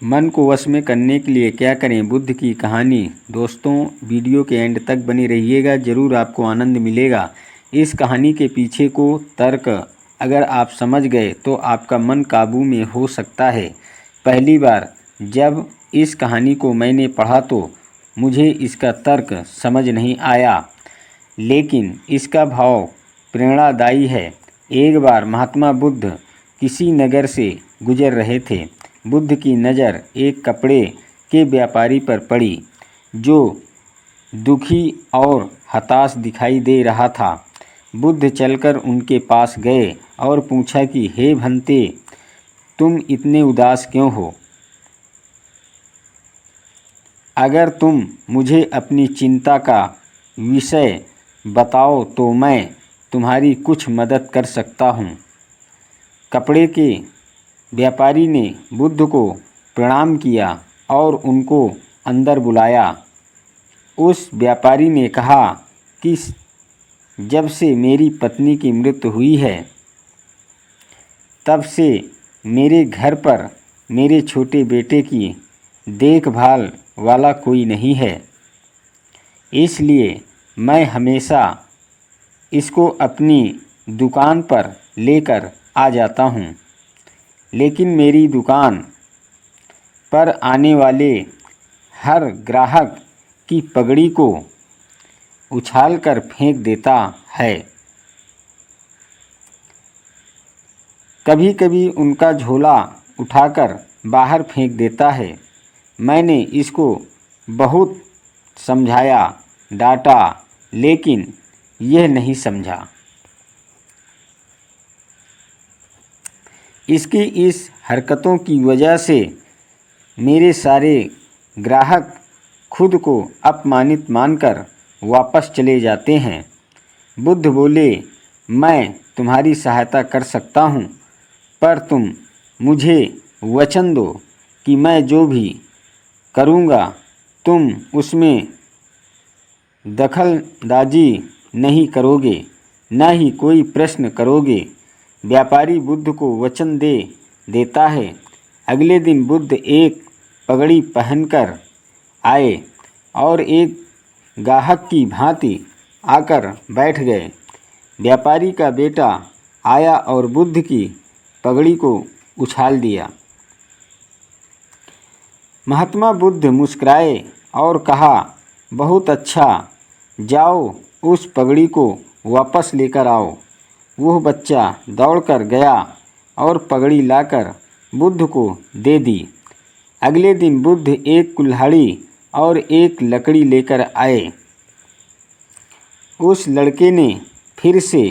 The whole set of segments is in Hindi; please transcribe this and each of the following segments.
मन को वश में करने के लिए क्या करें, बुद्ध की कहानी। दोस्तों, वीडियो के एंड तक बने रहिएगा, ज़रूर आपको आनंद मिलेगा। इस कहानी के पीछे को तर्क अगर आप समझ गए तो आपका मन काबू में हो सकता है। पहली बार जब इस कहानी को मैंने पढ़ा तो मुझे इसका तर्क समझ नहीं आया, लेकिन इसका भाव प्रेरणादायी है। एक बार महात्मा बुद्ध किसी नगर से गुजर रहे थे। बुद्ध की नज़र एक कपड़े के व्यापारी पर पड़ी, जो दुखी और हताश दिखाई दे रहा था। बुद्ध चलकर उनके पास गए और पूछा कि हे भंते, तुम इतने उदास क्यों हो? अगर तुम मुझे अपनी चिंता का विषय बताओ तो मैं तुम्हारी कुछ मदद कर सकता हूँ। कपड़े के व्यापारी ने बुद्ध को प्रणाम किया और उनको अंदर बुलाया। उस व्यापारी ने कहा कि जब से मेरी पत्नी की मृत्यु हुई है, तब से मेरे घर पर मेरे छोटे बेटे की देखभाल वाला कोई नहीं है, इसलिए मैं हमेशा इसको अपनी दुकान पर लेकर आ जाता हूँ। लेकिन मेरी दुकान पर आने वाले हर ग्राहक की पगड़ी को उछालकर फेंक देता है। कभी कभी उनका झोला उठाकर बाहर फेंक देता है। मैंने इसको बहुत समझाया, डांटा, लेकिन यह नहीं समझा। इसकी इस हरकतों की वजह से मेरे सारे ग्राहक खुद को अपमानित मानकर वापस चले जाते हैं। बुद्ध बोले, मैं तुम्हारी सहायता कर सकता हूँ, पर तुम मुझे वचन दो कि मैं जो भी करूँगा तुम उसमें दखलंदाजी नहीं करोगे, न ही कोई प्रश्न करोगे। व्यापारी बुद्ध को वचन देता है। अगले दिन बुद्ध एक पगड़ी पहनकर आए और एक ग्राहक की भांति आकर बैठ गए। व्यापारी का बेटा आया और बुद्ध की पगड़ी को उछाल दिया। महात्मा बुद्ध मुस्कुराए और कहा, बहुत अच्छा, जाओ उस पगड़ी को वापस लेकर आओ। वह बच्चा दौड़कर गया और पगड़ी लाकर बुद्ध को दे दी। अगले दिन बुद्ध एक कुल्हाड़ी और एक लकड़ी लेकर आए। उस लड़के ने फिर से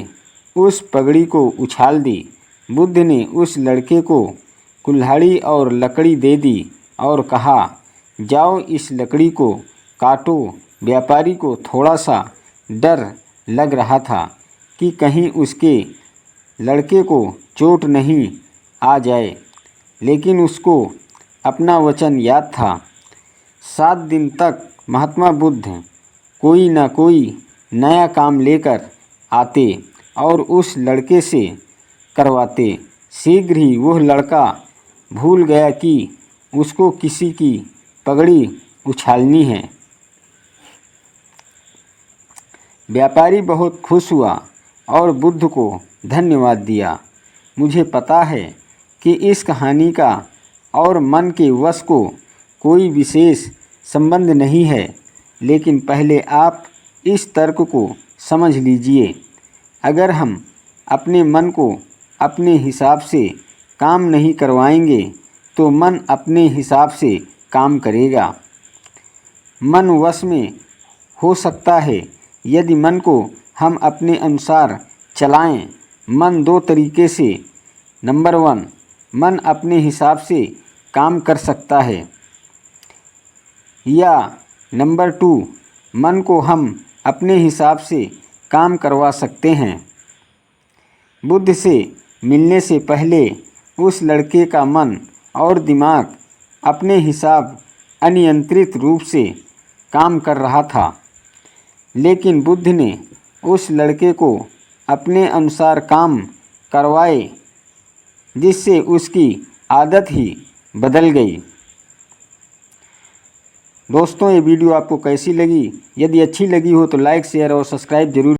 उस पगड़ी को उछाल दी। बुद्ध ने उस लड़के को कुल्हाड़ी और लकड़ी दे दी और कहा, जाओ इस लकड़ी को काटो। व्यापारी को थोड़ा सा डर लग रहा था कि कहीं उसके लड़के को चोट नहीं आ जाए, लेकिन उसको अपना वचन याद था। 7 दिन तक महात्मा बुद्ध कोई न कोई नया काम लेकर आते और उस लड़के से करवाते। शीघ्र ही वह लड़का भूल गया कि उसको किसी की पगड़ी उछालनी है। व्यापारी बहुत खुश हुआ और बुद्ध को धन्यवाद दिया। मुझे पता है कि इस कहानी का और मन के वश को कोई विशेष संबंध नहीं है, लेकिन पहले आप इस तर्क को समझ लीजिए। अगर हम अपने मन को अपने हिसाब से काम नहीं करवाएंगे तो मन अपने हिसाब से काम करेगा। मन वश में हो सकता है यदि मन को हम अपने अनुसार चलाएं। मन 2 तरीके से, नंबर 1, मन अपने हिसाब से काम कर सकता है, या नंबर 2, मन को हम अपने हिसाब से काम करवा सकते हैं। बुद्ध से मिलने से पहले उस लड़के का मन और दिमाग अपने हिसाब अनियंत्रित रूप से काम कर रहा था, लेकिन बुद्ध ने उस लड़के को अपने अनुसार काम करवाए, जिससे उसकी आदत ही बदल गई। दोस्तों ये वीडियो आपको कैसी लगी? यदि अच्छी लगी हो तो लाइक शेयर और सब्सक्राइब जरूर